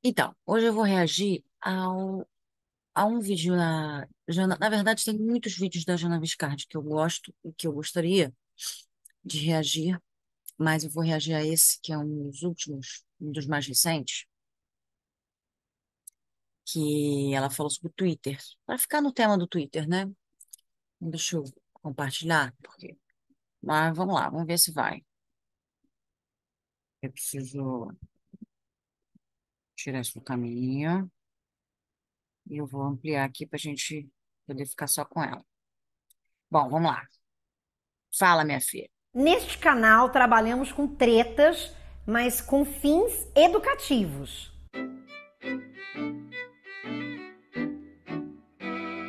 Então, hoje eu vou reagir a um vídeo na verdade, tem muitos vídeos da Jana Viscardi que eu gosto e que eu gostaria de reagir, mas eu vou reagir a esse, que é um dos últimos, um dos mais recentes, que ela falou sobre o Twitter. Para ficar no tema do Twitter, né? Deixa eu compartilhar, porque. Mas vamos lá, vamos ver se vai. Eu preciso tirar isso do caminho e eu vou ampliar aqui para a gente poder ficar só com ela. Bom, vamos lá. Fala, minha filha. Neste canal trabalhamos com tretas, mas com fins educativos.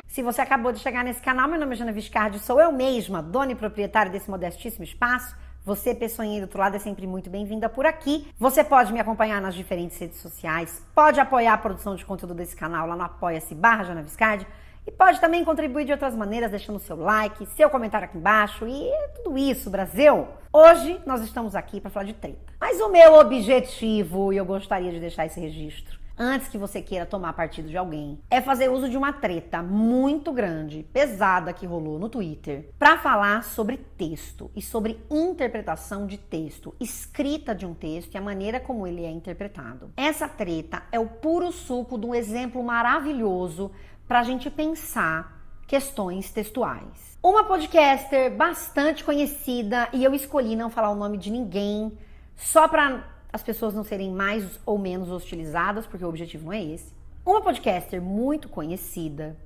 Se você acabou de chegar nesse canal, meu nome é Jana Viscardi, sou eu mesma, dona e proprietária desse modestíssimo espaço. Você, pessoinha aí do outro lado, é sempre muito bem-vinda por aqui. Você pode me acompanhar nas diferentes redes sociais, pode apoiar a produção de conteúdo desse canal lá no apoia-se Jana Viscardi e pode também contribuir de outras maneiras, deixando seu like, seu comentário aqui embaixo e tudo isso, Brasil. Hoje nós estamos aqui para falar de treta. Mas o meu objetivo, e eu gostaria de deixar esse registro, antes que você queira tomar partido de alguém, é fazer uso de uma treta muito grande, pesada que rolou no Twitter, para falar sobre texto e sobre interpretação de texto, escrita de um texto e a maneira como ele é interpretado. Essa treta é o puro suco de um exemplo maravilhoso para a gente pensar questões textuais. Uma podcaster bastante conhecida, e eu escolhi não falar o nome de ninguém, só para as pessoas não serem mais ou menos hostilizadas, porque o objetivo não é esse. Uma podcaster muito conhecida,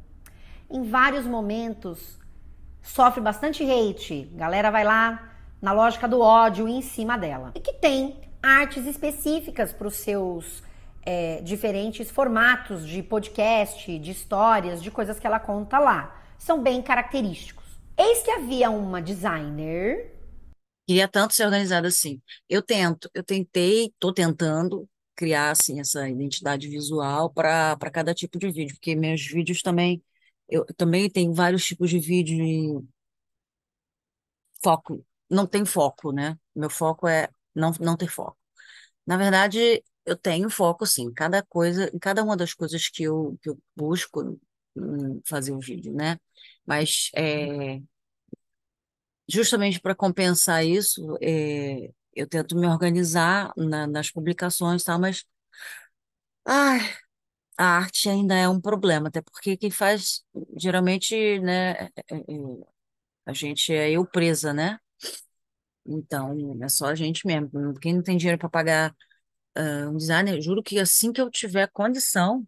em vários momentos sofre bastante hate. Galera vai lá na lógica do ódio em cima dela. E que tem artes específicas para os seus diferentes formatos de podcast, de histórias, de coisas que ela conta lá. São bem característicos. Eis que havia uma designer. Queria tanto ser organizada assim. Eu tentei, tô tentando criar assim essa identidade visual para cada tipo de vídeo, porque meus vídeos também eu também tenho vários tipos de vídeo e foco, não tem foco, né? Meu foco é não ter foco. Na verdade, eu tenho foco sim, em cada coisa, em cada uma das coisas que eu busco fazer o vídeo, né? Mas justamente para compensar isso, eu tento me organizar nas publicações, tá? Mas ai, a arte ainda é um problema, até porque quem faz, geralmente, né, a gente é eu presa, né? Então, é só a gente mesmo. Quem não tem dinheiro para pagar um designer, eu juro que assim que eu tiver condição,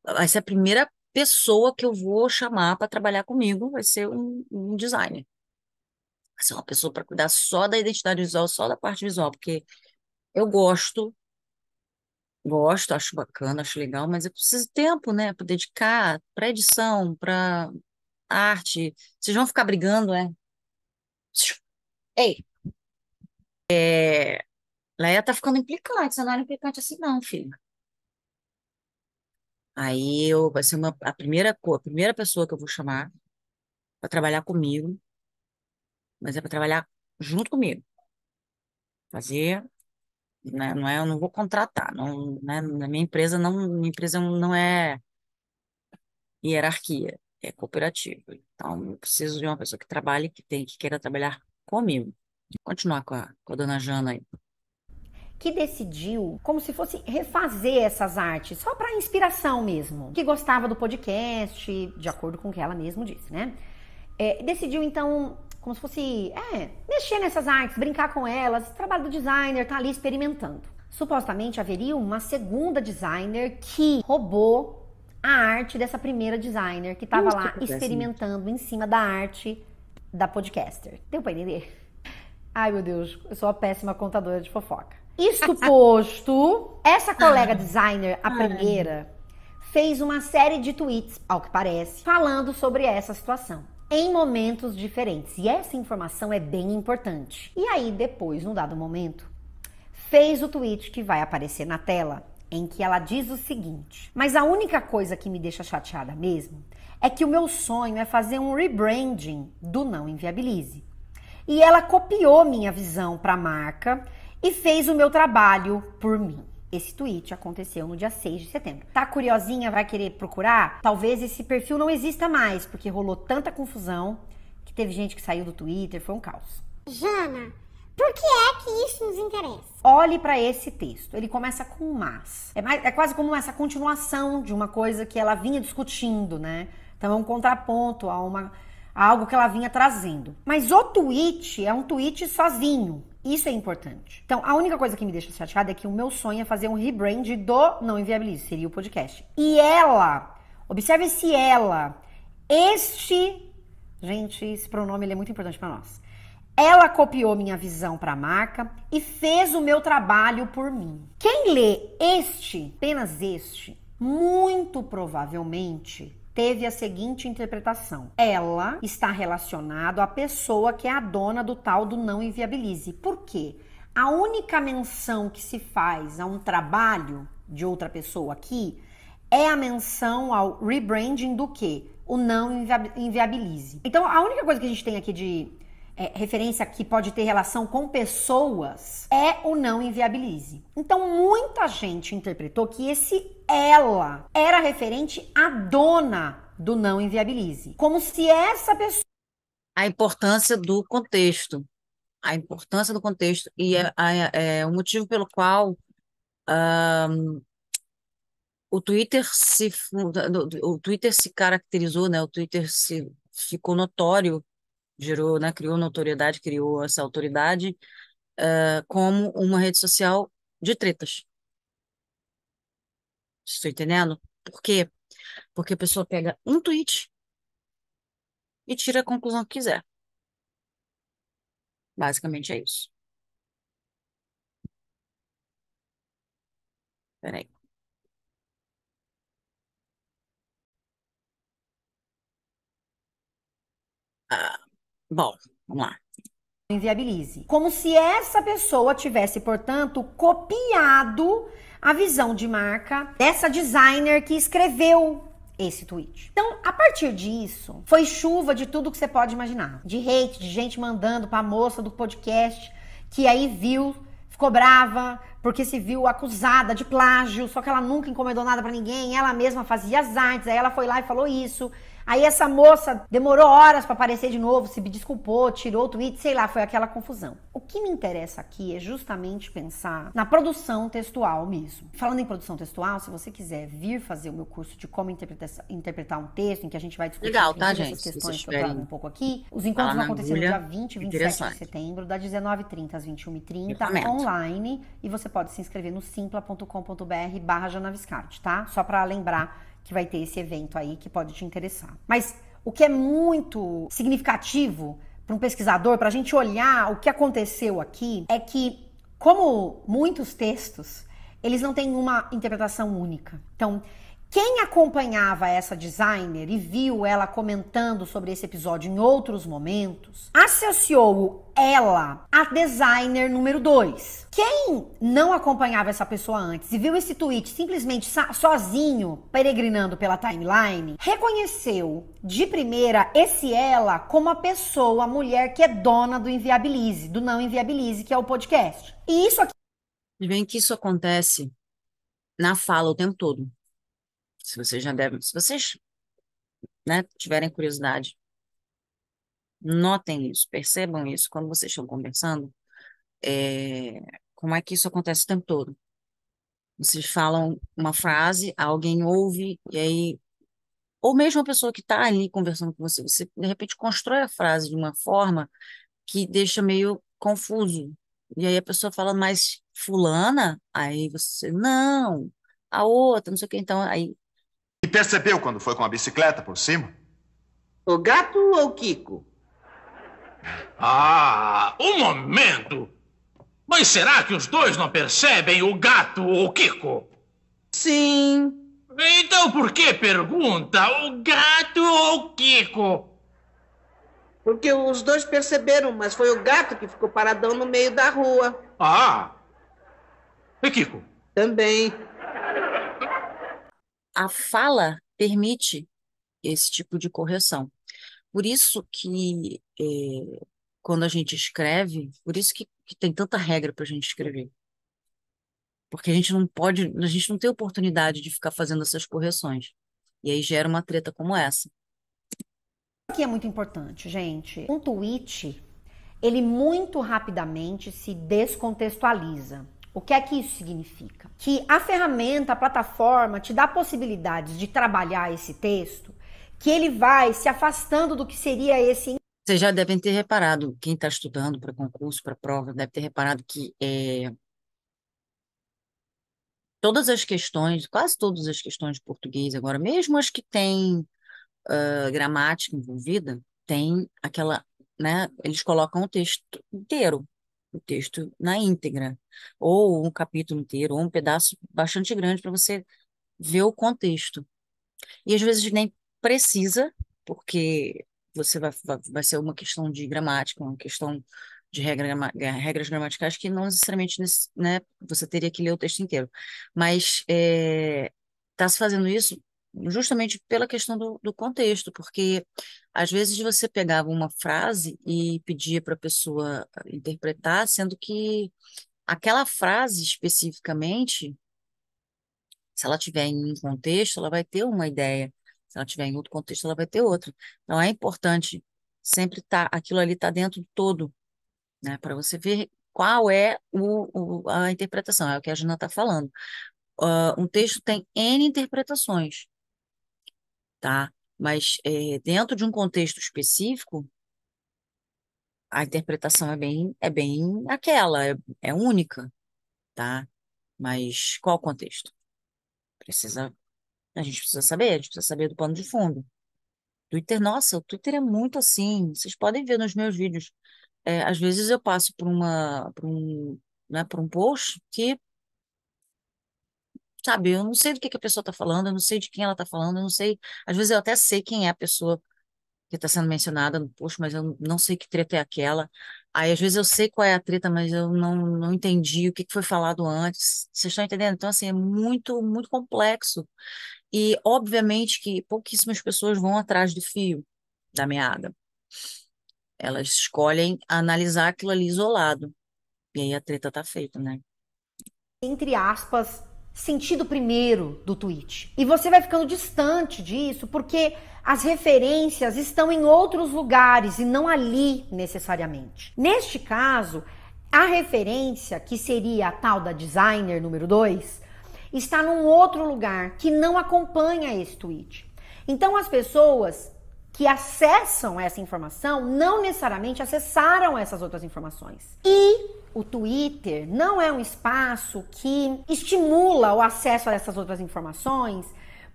vai ser a primeira pessoa que eu vou chamar para trabalhar comigo, vai ser um designer. Vai ser uma pessoa para cuidar só da identidade visual, só da parte visual, porque eu gosto, acho bacana, acho legal, mas eu preciso de tempo, né, para dedicar para edição, para arte. Vocês vão ficar brigando, é? Ei, Leia tá ficando implicante, você não era implicante assim, não, filho. Vai ser a primeira pessoa que eu vou chamar para trabalhar comigo, mas é para trabalhar junto comigo. Fazer, né, não é, eu não vou contratar, não, né, na minha empresa não é hierarquia, é cooperativa. Então, eu preciso de uma pessoa que trabalhe, que queira trabalhar comigo. Vou continuar com a dona Jana aí. Que decidiu, como se fosse refazer essas artes, só para inspiração mesmo. Que gostava do podcast, de acordo com o que ela mesmo disse, né? Decidiu então, como se fosse, mexer nessas artes, brincar com elas. Trabalho do designer, tá ali experimentando. Supostamente haveria uma segunda designer que roubou a arte dessa primeira designer que estava Isso lá acontece, né? experimentando em cima da arte da podcaster. Deu pra entender? Ai, meu Deus, eu sou uma péssima contadora de fofoca. Isto posto, essa colega designer, a Ai, primeira, fez uma série de tweets, ao que parece, falando sobre essa situação. Em momentos diferentes. E essa informação é bem importante. E aí, depois, num dado momento, fez o tweet que vai aparecer na tela, em que ela diz o seguinte: mas a única coisa que me deixa chateada mesmo é que o meu sonho é fazer um rebranding do Não Inviabilize. E ela copiou minha visão para a marca e fez o meu trabalho por mim. Esse tweet aconteceu no dia 6 de setembro. Tá curiosinha, vai querer procurar? Talvez esse perfil não exista mais, porque rolou tanta confusão que teve gente que saiu do Twitter, foi um caos. Jana, por que é que isso nos interessa? Olhe para esse texto. Ele começa com um mas. É quase como essa continuação de uma coisa que ela vinha discutindo, né? Então é um contraponto a algo que ela vinha trazendo. Mas o tweet é um tweet sozinho. Isso é importante. Então, a única coisa que me deixa chateada é que o meu sonho é fazer um rebrand do Não Inviabilize, seria o podcast. E ela, observe se ela, gente, esse pronome ele é muito importante para nós. Ela copiou minha visão para a marca e fez o meu trabalho por mim. Quem lê apenas este, muito provavelmente teve a seguinte interpretação: ela está relacionado à pessoa que é a dona do tal do Não Inviabilize. Por quê? A única menção que se faz a um trabalho de outra pessoa aqui é a menção ao rebranding do quê? O Não Inviabilize. Então, a única coisa que a gente tem aqui de referência que pode ter relação com pessoas é o Não Inviabilize. Então, muita gente interpretou que esse ela era referente à dona do Não Inviabilize. Como se essa pessoa... A importância do contexto. A importância do contexto. E é o motivo pelo qual o Twitter se caracterizou, né? O Twitter ficou notório, gerou, né? Criou notoriedade, criou essa autoridade, como uma rede social de tretas. Estou entendendo? Por quê? Porque a pessoa pega um tweet e tira a conclusão que quiser. Basicamente é isso. Peraí. Ah, bom, vamos lá. Inviabilize. Como se essa pessoa tivesse, portanto, copiado a visão de marca dessa designer que escreveu esse tweet. Então, a partir disso, foi chuva de tudo que você pode imaginar. De hate, de gente mandando pra moça do podcast, que aí viu, ficou brava, porque se viu acusada de plágio, só que ela nunca encomendou nada pra ninguém, ela mesma fazia as artes, aí ela foi lá e falou isso. Aí essa moça demorou horas pra aparecer de novo, se desculpou, tirou o tweet, sei lá, foi aquela confusão. O que me interessa aqui é justamente pensar na produção textual mesmo. Falando em produção textual, se você quiser vir fazer o meu curso de como interpretar um texto, em que a gente vai discutir Legal, tá, essas gente? Se vocês questões que eu trago tiverem um pouco aqui, os lá encontros vão na acontecer no dia agulha, 20 e 27 de interessante. setembro, das 19h30 às 21h30, Recomendo. online, e você pode se inscrever no simpla.com.br/janaviscard, tá? Só pra lembrar que vai ter esse evento aí que pode te interessar. Mas o que é muito significativo para um pesquisador, para a gente olhar o que aconteceu aqui, é que, como muitos textos, eles não têm uma interpretação única. Então, quem acompanhava essa designer e viu ela comentando sobre esse episódio em outros momentos, associou ela a designer número 2. Quem não acompanhava essa pessoa antes e viu esse tweet simplesmente sozinho, peregrinando pela timeline, reconheceu de primeira esse ela como a pessoa, a mulher que é dona do Inviabilize, do Não Inviabilize, que é o podcast. E isso aqui... E vem que isso acontece na fala o tempo todo. Se vocês já devem, se vocês, né, tiverem curiosidade, notem isso, percebam isso quando vocês estão conversando, como é que isso acontece o tempo todo. Vocês falam uma frase, alguém ouve, e aí, ou mesmo a pessoa que está ali conversando com você, você de repente constrói a frase de uma forma que deixa meio confuso. E aí a pessoa fala, mas fulana? Aí você, não, a outra, não sei o que, então aí. E percebeu quando foi com a bicicleta por cima? O gato ou o Kiko? Ah, um momento! Mas será que os dois não percebem o gato ou o Kiko? Sim. Então por que pergunta o gato ou o Kiko? Porque os dois perceberam, mas foi o gato que ficou paradão no meio da rua. Ah! E Kiko? Também. A fala permite esse tipo de correção. Por isso que, quando a gente escreve, por isso que tem tanta regra para a gente escrever. porque a gente não tem oportunidade de ficar fazendo essas correções. E aí gera uma treta como essa. O que é muito importante, gente? Um tweet, ele muito rapidamente se descontextualiza. O que é que isso significa? Que a ferramenta, a plataforma, te dá possibilidades de trabalhar esse texto, que ele vai se afastando do que seria esse. Vocês já devem ter reparado, quem está estudando para concurso, para prova, deve ter reparado que todas as questões, quase todas as questões de português agora, mesmo as que têm gramática envolvida, tem aquela, né? Eles colocam o texto inteiro, o texto na íntegra, ou um capítulo inteiro, ou um pedaço bastante grande para você ver o contexto. E às vezes nem precisa, porque você vai ser uma questão de gramática, uma questão de regras gramaticais que não necessariamente, né, você teria que ler o texto inteiro. Mas está se fazendo isso justamente pela questão do contexto, porque às vezes você pegava uma frase e pedia para a pessoa interpretar, sendo que aquela frase especificamente, se ela tiver em um contexto, ela vai ter uma ideia. Se ela tiver em outro contexto, ela vai ter outra. Então é importante sempre estar, aquilo ali está dentro do todo, né? Para você ver qual é a interpretação, é o que a Gina está falando. Um texto tem N interpretações, tá? Mas dentro de um contexto específico, a interpretação é bem aquela, é única, tá? Mas qual o contexto? A gente precisa saber, a gente precisa saber do pano de fundo. Twitter, nossa, o Twitter é muito assim. Vocês podem ver nos meus vídeos. Às vezes eu passo por um post que, sabe, eu não sei do que a pessoa está falando, eu não sei de quem ela está falando, eu não sei. Às vezes eu até sei quem é a pessoa que está sendo mencionada no post, mas eu não sei que treta é aquela. Aí às vezes eu sei qual é a treta, mas eu não entendi o que foi falado antes. Vocês estão entendendo? Então, assim, é muito, muito complexo. E, obviamente, que pouquíssimas pessoas vão atrás do fio da meada. Elas escolhem analisar aquilo ali isolado. E aí a treta tá feita, né? Entre aspas, sentido primeiro do tweet. E você vai ficando distante disso porque as referências estão em outros lugares e não ali necessariamente. Neste caso, a referência, que seria a tal da designer número 2, está num outro lugar que não acompanha esse tweet. Então as pessoas que acessam essa informação não necessariamente acessaram essas outras informações. E o Twitter não é um espaço que estimula o acesso a essas outras informações,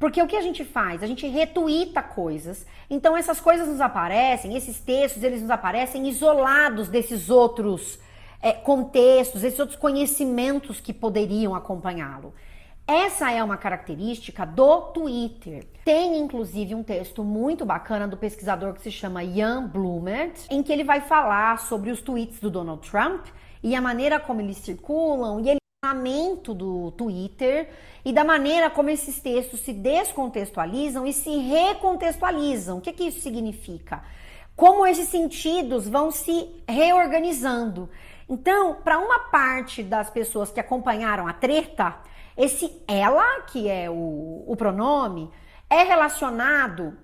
porque o que a gente faz? A gente retuita coisas, então essas coisas nos aparecem, esses textos, eles nos aparecem isolados desses outros contextos, esses outros conhecimentos que poderiam acompanhá-lo. Essa é uma característica do Twitter. Tem, inclusive, um texto muito bacana do pesquisador que se chama Jan Blumert, em que ele vai falar sobre os tweets do Donald Trump e a maneira como eles circulam e o funcionamento do Twitter e da maneira como esses textos se descontextualizam e se recontextualizam. O que isso significa? Como esses sentidos vão se reorganizando. Então, para uma parte das pessoas que acompanharam a treta, esse ela, que é o pronome, é relacionado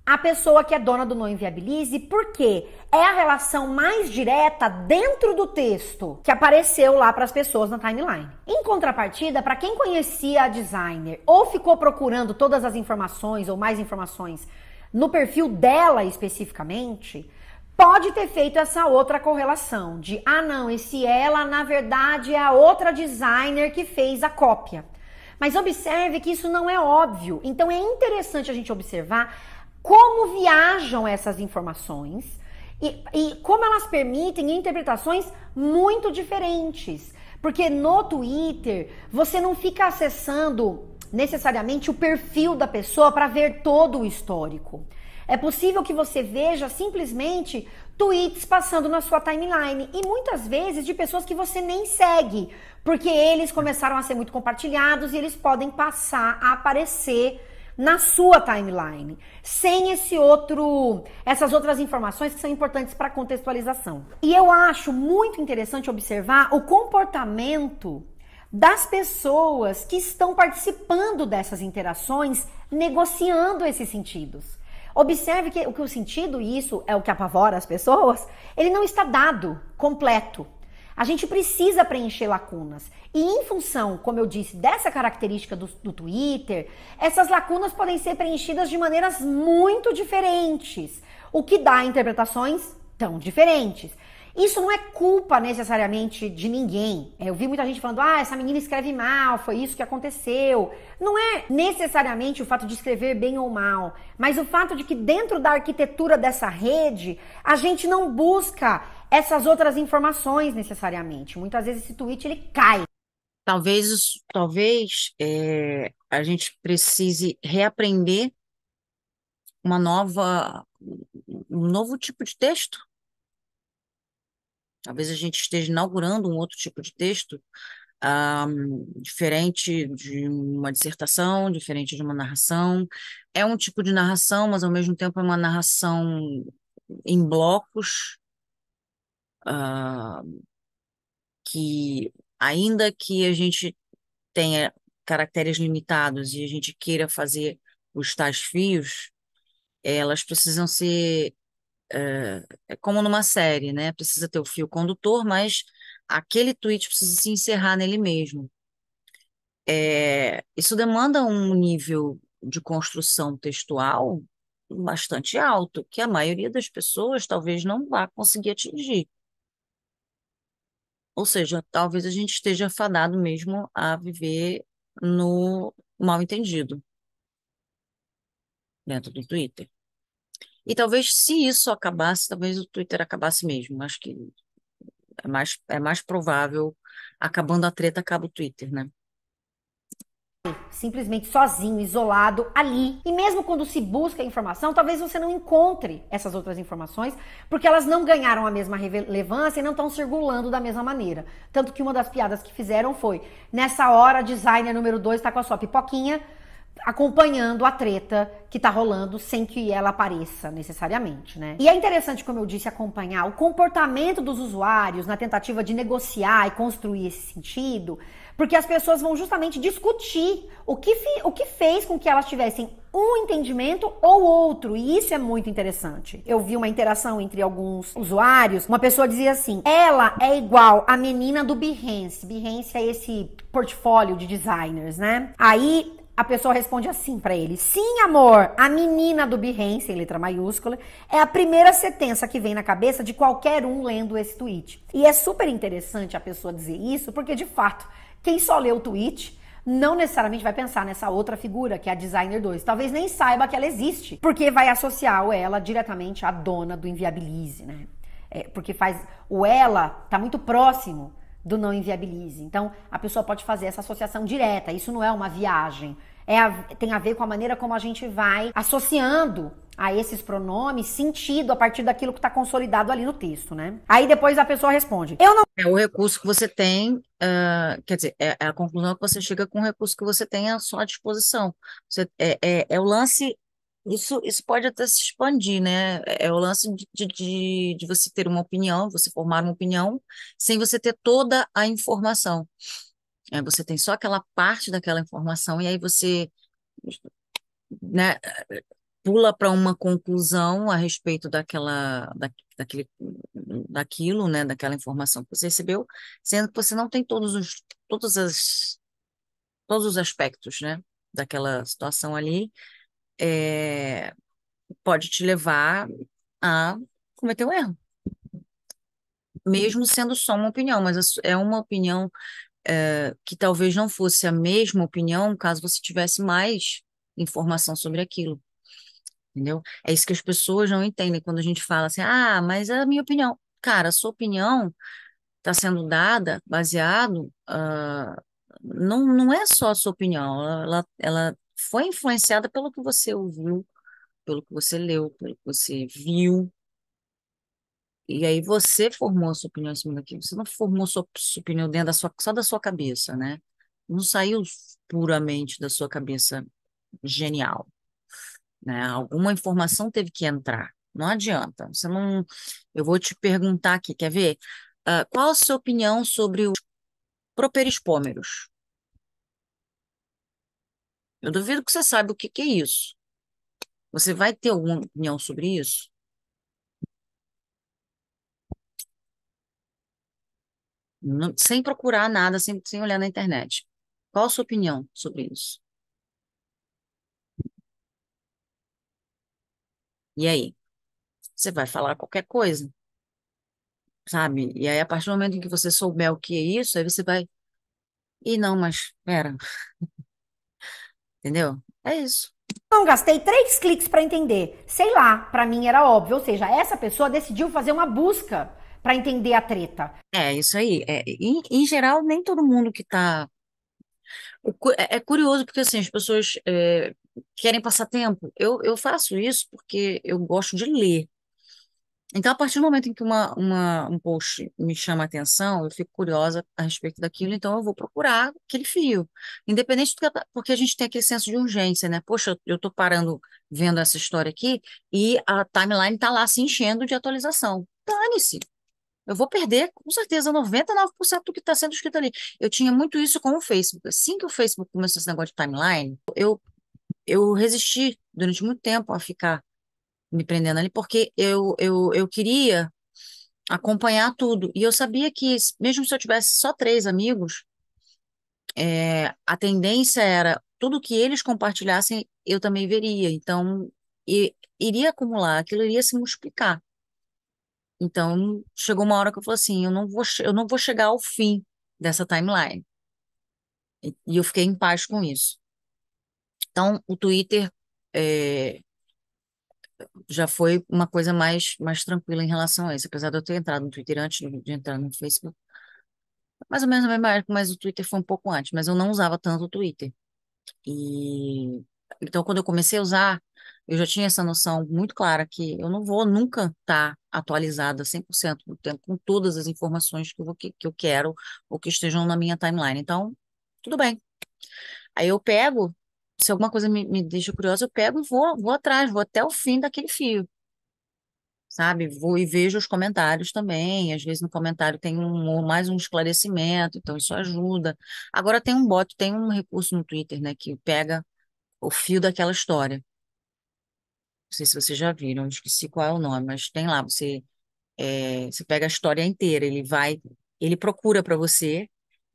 à pessoa que é dona do Não Inviabilize, porque é a relação mais direta dentro do texto que apareceu lá para as pessoas na timeline. Em contrapartida, para quem conhecia a designer ou ficou procurando todas as informações ou mais informações no perfil dela especificamente, pode ter feito essa outra correlação de, não, esse ela na verdade é a outra designer que fez a cópia. Mas observe que isso não é óbvio. Então é interessante a gente observar como viajam essas informações e como elas permitem interpretações muito diferentes. Porque no Twitter você não fica acessando necessariamente o perfil da pessoa para ver todo o histórico. É possível que você veja simplesmente tweets passando na sua timeline e muitas vezes de pessoas que você nem segue, porque eles começaram a ser muito compartilhados e eles podem passar a aparecer na sua timeline, sem essas outras informações que são importantes para a contextualização. E eu acho muito interessante observar o comportamento das pessoas que estão participando dessas interações, negociando esses sentidos. Observe que o sentido, e isso é o que apavora as pessoas, ele não está dado, completo. A gente precisa preencher lacunas. E em função, como eu disse, dessa característica do Twitter, essas lacunas podem ser preenchidas de maneiras muito diferentes, o que dá interpretações tão diferentes. Isso não é culpa necessariamente de ninguém. Eu vi muita gente falando, essa menina escreve mal, foi isso que aconteceu. Não é necessariamente o fato de escrever bem ou mal, mas o fato de que dentro da arquitetura dessa rede, a gente não busca essas outras informações necessariamente. Muitas vezes esse tweet ele cai. Talvez a gente precise reaprender um novo tipo de texto. Talvez a gente esteja inaugurando um outro tipo de texto, diferente de uma dissertação, diferente de uma narração. É um tipo de narração, mas ao mesmo tempo é uma narração em blocos, que, ainda que a gente tenha caracteres limitados e a gente queira fazer os tais fios, elas precisam ser é como numa série, né? Precisa ter o fio condutor, mas aquele tweet precisa se encerrar nele mesmo. Isso demanda um nível de construção textual bastante alto, que a maioria das pessoas talvez não vá conseguir atingir. Ou seja, talvez a gente esteja fadado mesmo a viver no mal-entendido dentro do Twitter. E talvez, se isso acabasse, talvez o Twitter acabasse mesmo. Acho que é mais provável, acabando a treta, acaba o Twitter, né? Simplesmente sozinho, isolado, ali. E mesmo quando se busca informação, talvez você não encontre essas outras informações, porque elas não ganharam a mesma relevância e não estão circulando da mesma maneira. Tanto que uma das piadas que fizeram foi, nessa hora, designer número 2 está com a sua pipoquinha, acompanhando a treta que tá rolando sem que ela apareça necessariamente, né? E é interessante, como eu disse, acompanhar o comportamento dos usuários na tentativa de negociar e construir esse sentido, porque as pessoas vão justamente discutir o que fez com que elas tivessem um entendimento ou outro, e isso é muito interessante. Eu vi uma interação entre alguns usuários, uma pessoa dizia assim, ela é igual a menina do Behance. Behance é esse portfólio de designers, né? Aí a pessoa responde assim pra ele, sim amor, a menina do Behance, em letra maiúscula, é a primeira sentença que vem na cabeça de qualquer um lendo esse tweet. E é super interessante a pessoa dizer isso, porque de fato, quem só lê o tweet não necessariamente vai pensar nessa outra figura, que é a Designer 2. Talvez nem saiba que ela existe, porque vai associar ela diretamente à dona do Inviabilize, né? Porque o ela tá muito próximo do não inviabilize. Então, a pessoa pode fazer essa associação direta. Isso não é uma viagem. Tem a ver com a maneira como a gente vai associando a esses pronomes sentido a partir daquilo que está consolidado ali no texto, né? Aí depois a pessoa responde, eu não... É o recurso que você tem, quer dizer, é a conclusão que você chega com o recurso que você tem à sua disposição. É o lance... Isso pode até se expandir, né? É o lance de você ter uma opinião, você formar uma opinião, sem você ter toda a informação. Você tem só aquela parte daquela informação, e aí você, né, pula para uma conclusão a respeito daquilo, né, daquela informação que você recebeu, sendo que você não tem todos os aspectos, né, daquela situação ali. Pode te levar a cometer um erro, mesmo sendo só uma opinião, mas é uma opinião que talvez não fosse a mesma opinião caso você tivesse mais informação sobre aquilo, entendeu? É isso que as pessoas não entendem quando a gente fala assim, mas é a minha opinião. Cara, a sua opinião está sendo dada baseado, não é só a sua opinião, ela foi influenciada pelo que você ouviu, pelo que você leu, pelo que você viu, e aí você formou a sua opinião em cima daquilo. Você não formou sua opinião dentro só da sua cabeça, né? Não saiu puramente da sua cabeça genial, né? Alguma informação teve que entrar. Não adianta. Você não... Eu vou te perguntar aqui, quer ver? Qual a sua opinião sobre properispômeros. Eu duvido que você saiba o que que é isso. Você vai ter alguma opinião sobre isso? Sem procurar nada, sem olhar na internet. Qual a sua opinião sobre isso? E aí? Você vai falar qualquer coisa, sabe? E aí, a partir do momento em que você souber o que é isso, aí você vai. Ih, não, mas pera, entendeu? É isso. Não gastei 3 cliques para entender. Sei lá, para mim era óbvio. Ou seja, essa pessoa decidiu fazer uma busca para entender a treta. É isso aí. Em geral, nem todo mundo que tá. É curioso porque assim, as pessoas querem passar tempo. Eu faço isso porque eu gosto de ler. Então, a partir do momento em que um post me chama a atenção, eu fico curiosa a respeito daquilo, então eu vou procurar aquele fio. Independente do que, porque a gente tem aquele senso de urgência, né? Poxa, eu tô parando vendo essa história aqui e a timeline tá lá se enchendo de atualização. Dane-se. Eu vou perder, com certeza, 99% do que está sendo escrito ali. Eu tinha muito isso com o Facebook. Assim que o Facebook começou esse negócio de timeline, eu resisti durante muito tempo a ficar me prendendo ali, porque eu queria acompanhar tudo. E eu sabia que, mesmo se eu tivesse só 3 amigos, a tendência era tudo que eles compartilhassem, eu também veria. Então, iria acumular, aquilo iria se multiplicar. Então, chegou uma hora que eu falei assim, eu não vou chegar ao fim dessa timeline. E eu fiquei em paz com isso. Então, o Twitter é, já foi uma coisa mais tranquila em relação a isso. Apesar de eu ter entrado no Twitter antes de entrar no Facebook, mais ou menos na mesma época, mas o Twitter foi um pouco antes. Mas eu não usava tanto o Twitter. E então, quando eu comecei a usar, eu já tinha essa noção muito clara que eu não vou nunca estar atualizada 100% do tempo com todas as informações que eu quero ou que estejam na minha timeline. Então, tudo bem. Aí eu pego, se alguma coisa me deixa curiosa, eu pego e vou atrás, vou até o fim daquele fio, sabe? Vou e vejo os comentários também. Às vezes no comentário tem mais um esclarecimento, então isso ajuda. Agora tem um recurso no Twitter, né, que pega o fio daquela história. Não sei se vocês já viram, eu esqueci qual é o nome, mas tem lá, você pega a história inteira, ele procura para você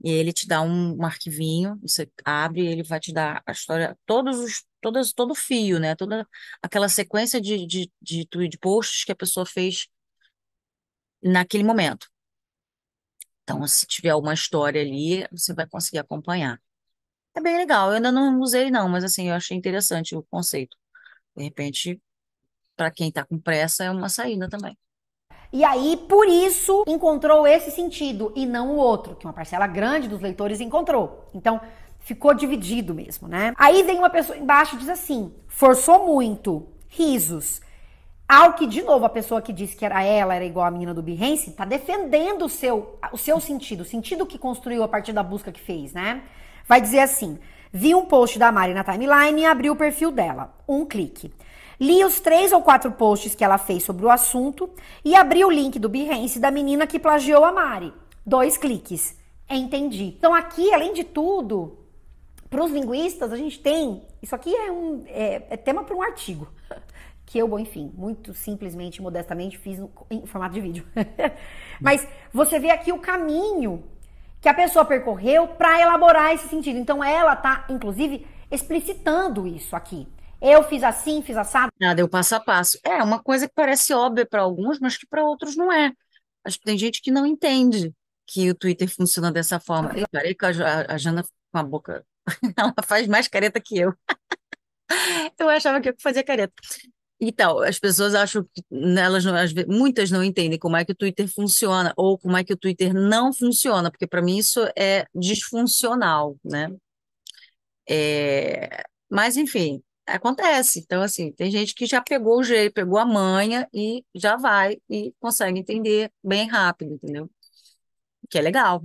e ele te dá um arquivinho, você abre e ele vai te dar a história, todo o fio, né? Toda aquela sequência de posts que a pessoa fez naquele momento. Então, se tiver alguma história ali, você vai conseguir acompanhar. É bem legal, eu ainda não usei não, mas assim, eu achei interessante o conceito. De repente, para quem está com pressa, é uma saída também. E aí, por isso, encontrou esse sentido e não o outro, que uma parcela grande dos leitores encontrou. Então, ficou dividido mesmo, né? Aí vem uma pessoa embaixo e diz assim: forçou muito, risos. Ao que, de novo, a pessoa que disse que era igual a menina do Behance, tá defendendo o seu sentido, o sentido que construiu a partir da busca que fez, né? Vai dizer assim: vi um post da Mari na timeline e abri o perfil dela. Um clique. Li os 3 ou 4 posts que ela fez sobre o assunto e abri o link do Behance da menina que plagiou a Mari. 2 cliques. Entendi. Então aqui, além de tudo, para os linguistas, a gente tem... Isso aqui é tema para um artigo. Que eu, bom, enfim, muito simplesmente, modestamente, fiz em formato de vídeo. Mas você vê aqui o caminho que a pessoa percorreu para elaborar esse sentido. Então ela tá, inclusive, explicitando isso aqui. Eu fiz assim, fiz assado. Deu passo a passo. É uma coisa que parece óbvia para alguns, mas que para outros não é. Acho que tem gente que não entende que o Twitter funciona dessa forma. Eu parei com a Jana com a boca. Ela faz mais careta que eu. Eu achava que eu fazia careta. Então, as pessoas acham que elas não, muitas não entendem como é que o Twitter funciona ou como é que o Twitter não funciona, porque para mim isso é disfuncional, né? Mas, enfim, acontece. Então, assim, tem gente que já pegou o jeito, pegou a manha e já vai e consegue entender bem rápido, entendeu? Que é legal,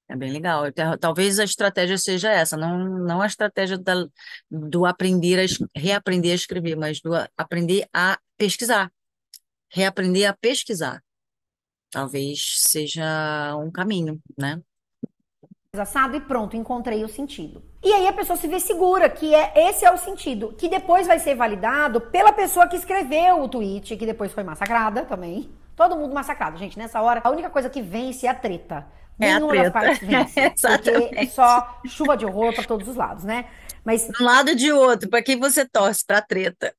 é bem legal. Talvez a estratégia seja essa, não a estratégia do aprender reaprender a escrever, mas do aprender a pesquisar, reaprender a pesquisar. Talvez seja um caminho, né? assado e pronto, encontrei o sentido. E aí a pessoa se vê segura que esse é o sentido, que depois vai ser validado pela pessoa que escreveu o tweet, que depois foi massacrada também. Todo mundo massacrado, gente. Nessa hora, a única coisa que vence é a treta. É a Nenhuma das treta. partes vence, porque Exatamente. é só chuva de horror para todos os lados, né? Mas De um lado e de outro, para quem você torce para treta.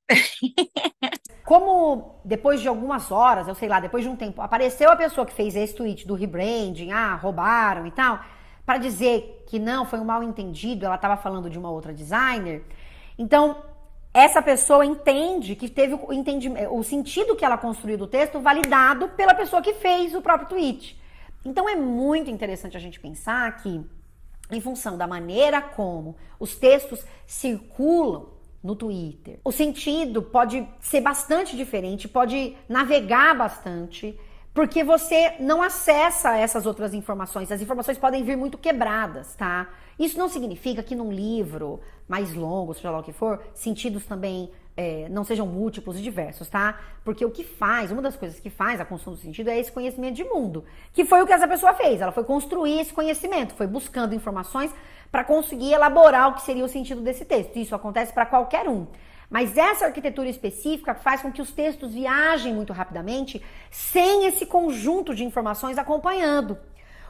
como depois de algumas horas, eu sei lá, depois de um tempo, apareceu a pessoa que fez esse tweet do rebranding, roubaram e tal, para dizer que não, foi um mal entendido, ela estava falando de uma outra designer. Então, essa pessoa entende que teve o sentido que ela construiu do texto validado pela pessoa que fez o próprio tweet. Então, é muito interessante a gente pensar que, em função da maneira como os textos circulam no Twitter, o sentido pode ser bastante diferente, pode navegar bastante, porque você não acessa essas outras informações. As informações podem vir muito quebradas, tá? Isso não significa que num livro mais longo, seja lá o que for, sentidos também não sejam múltiplos e diversos, tá? Porque o que faz, uma das coisas que faz a construção do sentido é esse conhecimento de mundo, que foi o que essa pessoa fez. Ela foi construir esse conhecimento, foi buscando informações para conseguir elaborar o que seria o sentido desse texto. Isso acontece para qualquer um. Mas essa arquitetura específica faz com que os textos viajem muito rapidamente sem esse conjunto de informações acompanhando,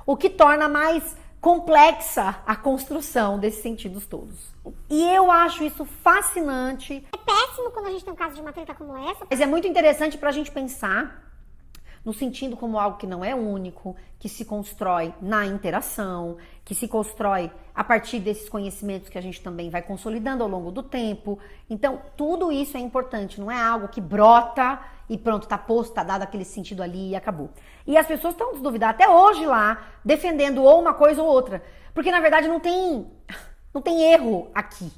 o que torna mais complexa a construção desses sentidos todos. E eu acho isso fascinante. É péssimo quando a gente tem um caso de uma treta como essa. Mas é muito interessante para a gente pensar no sentido como algo que não é único, que se constrói na interação, que se constrói a partir desses conhecimentos que a gente também vai consolidando ao longo do tempo. Então, tudo isso é importante, não é algo que brota e pronto, tá posto, tá dado aquele sentido ali e acabou. E as pessoas estão desduvidando até hoje lá, defendendo ou uma coisa ou outra, porque na verdade não tem erro aqui.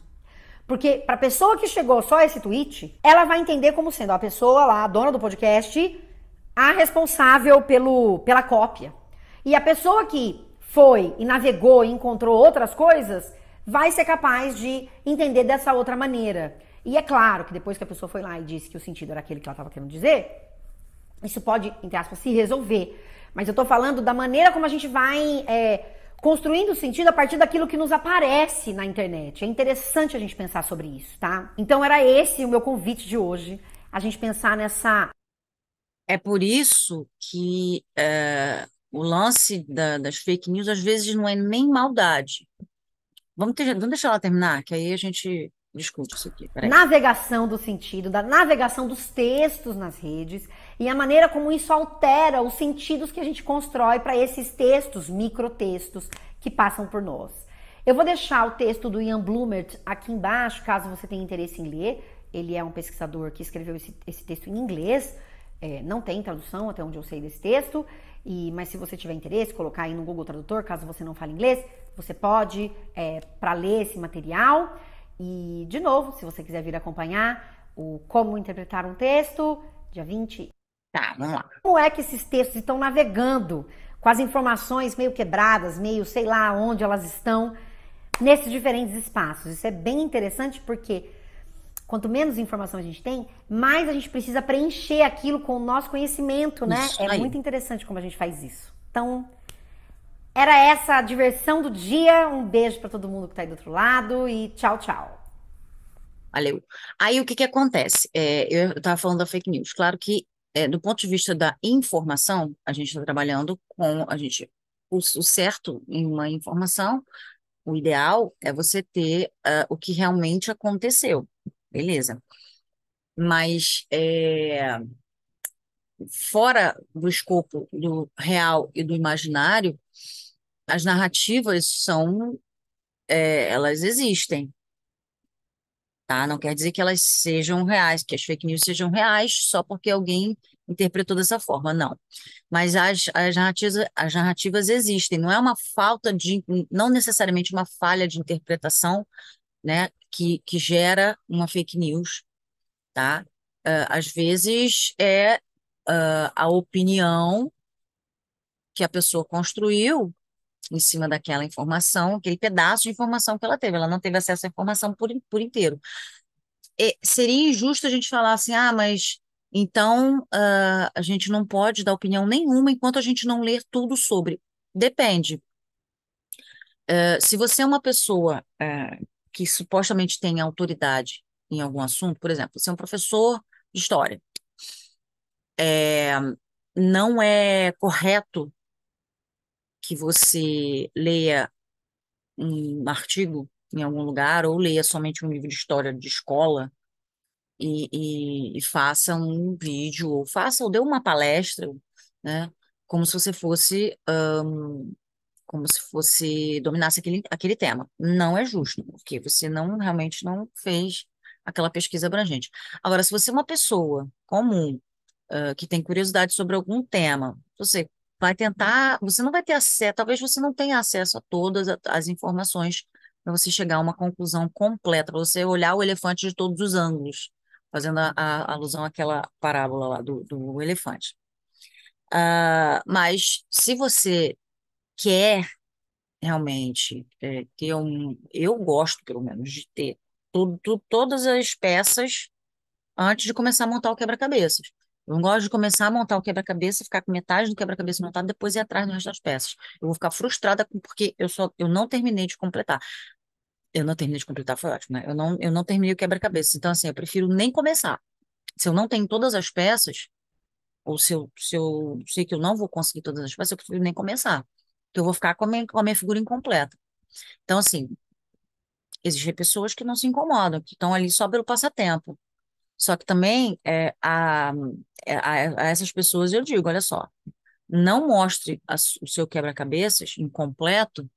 Porque para a pessoa que chegou só a esse tweet, ela vai entender como sendo a pessoa lá, a dona do podcast, a responsável pela cópia. E a pessoa que foi e navegou e encontrou outras coisas, vai ser capaz de entender dessa outra maneira. E é claro que depois que a pessoa foi lá e disse que o sentido era aquele que ela estava querendo dizer, isso pode, entre aspas, se resolver. Mas eu tô falando da maneira como a gente vai construindo o sentido a partir daquilo que nos aparece na internet. É interessante a gente pensar sobre isso, tá? Então era esse o meu convite de hoje, a gente pensar nessa... É por isso que o lance das fake news às vezes não é nem maldade. Vamos deixar ela terminar, que aí a gente discute isso aqui. Peraí. Navegação do sentido, da navegação dos textos nas redes e a maneira como isso altera os sentidos que a gente constrói para esses textos, microtextos que passam por nós. Eu vou deixar o texto do Ian Bloomert aqui embaixo, caso você tenha interesse em ler. Ele é um pesquisador que escreveu esse texto em inglês. Não tem tradução até onde eu sei desse texto, mas se você tiver interesse, colocar aí no Google Tradutor, caso você não fale inglês, você pode para ler esse material. E, de novo, se você quiser vir acompanhar o Como Interpretar um Texto, dia 20. Tá, vamos lá. Como é que esses textos estão navegando com as informações meio quebradas, meio sei lá onde elas estão, nesses diferentes espaços? Isso é bem interessante porque quanto menos informação a gente tem, mais a gente precisa preencher aquilo com o nosso conhecimento, né? Isso É aí. muito interessante como a gente faz isso. Então, era essa a diversão do dia. Um beijo para todo mundo que tá aí do outro lado e tchau, tchau. Valeu. Aí o que acontece? Eu estava falando da fake news. Claro que, do ponto de vista da informação, a gente está trabalhando com o certo em uma informação, o ideal é você ter o que realmente aconteceu. Beleza. Mas fora do escopo do real e do imaginário, as narrativas elas existem, tá? Não quer dizer que elas sejam reais, que as fake news sejam reais só porque alguém interpretou dessa forma, não. Mas as narrativas existem, não é uma falta não necessariamente uma falha de interpretação, né, que gera uma fake news, tá? Às vezes a opinião que a pessoa construiu em cima daquela informação, aquele pedaço de informação que ela não teve acesso à informação por inteiro. Seria injusto a gente falar assim, mas então a gente não pode dar opinião nenhuma enquanto a gente não ler tudo sobre. Depende. Se você é uma pessoa que supostamente tem autoridade em algum assunto, por exemplo, você é um professor de história, é, não é correto que você leia um artigo em algum lugar ou leia somente um livro de história de escola e faça um vídeo ou faça ou dê uma palestra, né? Como se você fosse como se fosse dominasse aquele tema. Não é justo, porque você não realmente não fez aquela pesquisa abrangente. Agora, se você é uma pessoa comum, que tem curiosidade sobre algum tema, você vai tentar, você não vai ter acesso, talvez você não tenha acesso a todas as informações para você chegar a uma conclusão completa, para você olhar o elefante de todos os ângulos, fazendo a alusão àquela parábola lá do elefante. Mas se você quer realmente ter eu gosto pelo menos de ter todas as peças antes de começar a montar o quebra-cabeças. Eu não gosto de começar a montar o quebra-cabeça, ficar com metade do quebra-cabeça montado, depois ir atrás do resto das peças. Eu vou ficar frustrada porque eu não terminei de completar. Eu não terminei de completar, foi ótimo, né? Eu não terminei o quebra-cabeça. Então, assim, eu prefiro nem começar. Se eu não tenho todas as peças, ou se eu sei que eu não vou conseguir todas as peças, eu prefiro nem começar. Porque eu vou ficar com a minha figura incompleta. Então, assim, existem pessoas que não se incomodam, que estão ali só pelo passatempo. Só que também a essas pessoas eu digo, olha só, não mostre o seu quebra-cabeças incompleto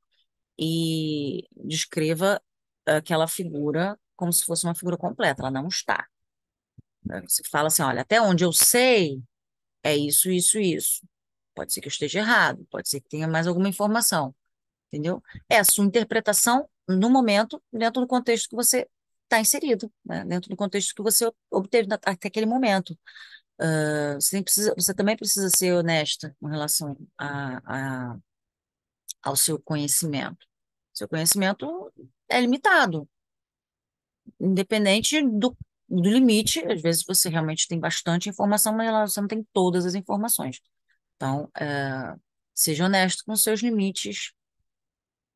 e descreva aquela figura como se fosse uma figura completa. Ela não está. Você fala assim, olha, até onde eu sei é isso, isso, isso. Pode ser que eu esteja errado, pode ser que tenha mais alguma informação, entendeu? É a sua interpretação no momento, dentro do contexto que você está inserido, né? Dentro do contexto que você obteve até aquele momento. Você também precisa ser honesta com relação ao seu conhecimento. Seu conhecimento é limitado, independente do limite. Às vezes você realmente tem bastante informação, mas você não tem todas as informações. Então, seja honesto com os seus limites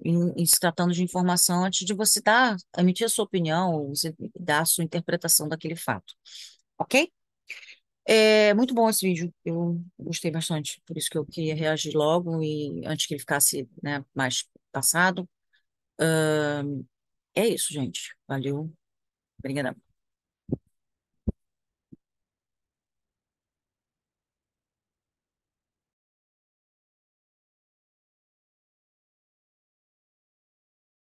em se tratando de informação antes de você emitir a sua opinião ou você dar a sua interpretação daquele fato. Ok? É muito bom esse vídeo, eu gostei bastante, por isso que eu queria reagir logo e antes que ele ficasse, né, mais passado. É isso, gente. Valeu. Obrigada.